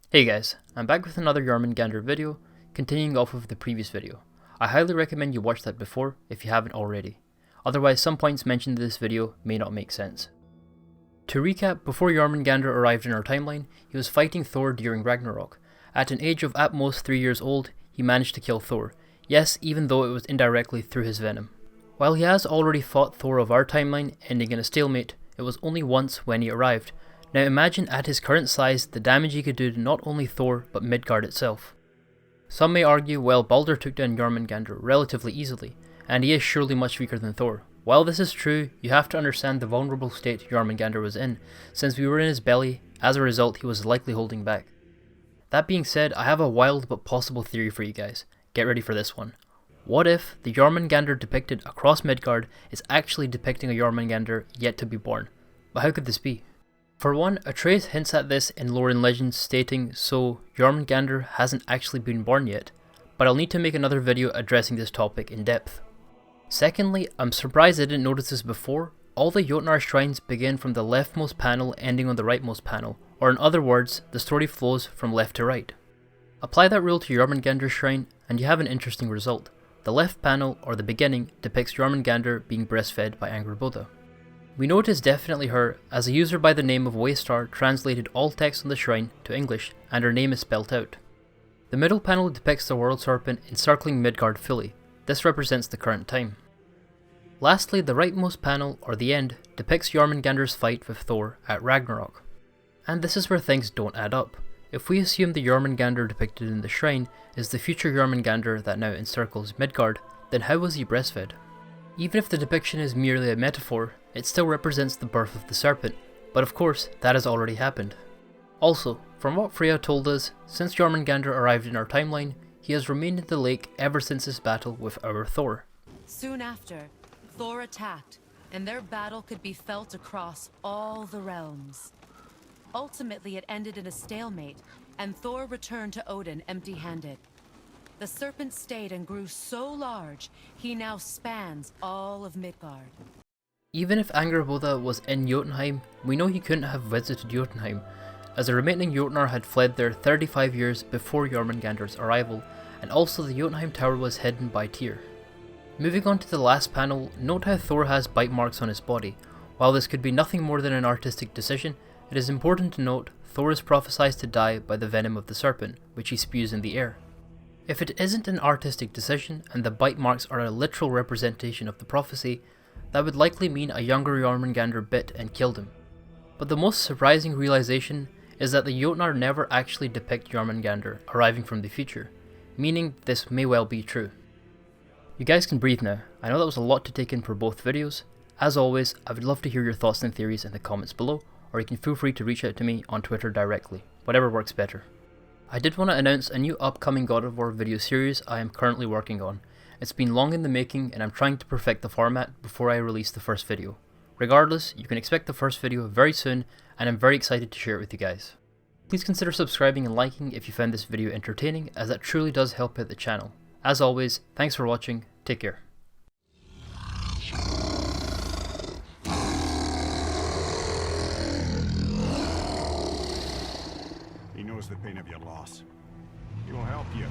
Hey guys, I'm back with another Jormungandr video, continuing off of the previous video. I highly recommend you watch that before if you haven't already. Otherwise, some points mentioned in this video may not make sense. To recap, before Jormungandr arrived in our timeline, he was fighting Thor during Ragnarok. At an age of at most 3 years old, he managed to kill Thor. Yes, even though it was indirectly through his venom. While he has already fought Thor of our timeline, ending in a stalemate, it was only once when he arrived. Now imagine at his current size the damage he could do to not only Thor but Midgard itself. Some may argue, well, Baldur took down Jormungandr relatively easily, and he is surely much weaker than Thor. While this is true, you have to understand the vulnerable state Jormungandr was in, since we were in his belly. As a result, he was likely holding back. That being said, I have a wild but possible theory for you guys. Get ready for this one. What if the Jormungandr depicted across Midgard is actually depicting a Jormungandr yet to be born? But how could this be? For one, Atreus hints at this in lore and legends, stating so Jormungandr hasn't actually been born yet, but I'll need to make another video addressing this topic in depth. Secondly, I'm surprised I didn't notice this before. All the Jotnar shrines begin from the leftmost panel ending on the rightmost panel, or in other words, the story flows from left to right. Apply that rule to Jormungandra's shrine and you have an interesting result. The left panel, or the beginning, depicts Jormungandr being breastfed by Angrboda. We know it is definitely her, as a user by the name of Waystar translated all text on the shrine to English, and her name is spelt out. The middle panel depicts the world serpent encircling Midgard fully. This represents the current time. Lastly, the rightmost panel, or the end, depicts Jormungandr's fight with Thor at Ragnarok. And this is where things don't add up. If we assume the Jormungandr depicted in the shrine is the future Jormungandr that now encircles Midgard, then how was he breastfed? Even if the depiction is merely a metaphor, it still represents the birth of the serpent, but of course, that has already happened. Also, from what Freya told us, since Jormungandr arrived in our timeline, he has remained in the lake ever since his battle with our Thor. Soon after, Thor attacked, and their battle could be felt across all the realms. Ultimately, it ended in a stalemate, and Thor returned to Odin empty-handed. The serpent stayed and grew so large, he now spans all of Midgard. Even if Angrboda was in Jotunheim, we know he couldn't have visited Jotunheim, as the remaining Jotnar had fled there 35 years before Jormungandr's arrival, and also the Jotunheim tower was hidden by Tyr. Moving on to the last panel, note how Thor has bite marks on his body. While this could be nothing more than an artistic decision, it is important to note Thor is prophesied to die by the venom of the serpent, which he spews in the air. If it isn't an artistic decision, and the bite marks are a literal representation of the prophecy, that would likely mean a younger Jormungandr bit and killed him. But the most surprising realization is that the Jotnar never actually depict Jormungandr arriving from the future, meaning this may well be true. You guys can breathe now. I know that was a lot to take in for both videos. As always, I would love to hear your thoughts and theories in the comments below, or you can feel free to reach out to me on Twitter directly, whatever works better. I did want to announce a new upcoming God of War video series I am currently working on. It's been long in the making and I'm trying to perfect the format before I release the first video. Regardless, you can expect the first video very soon and I'm very excited to share it with you guys. Please consider subscribing and liking if you found this video entertaining, as that truly does help out the channel. As always, thanks for watching, take care. He knows the pain of your loss. He will help you.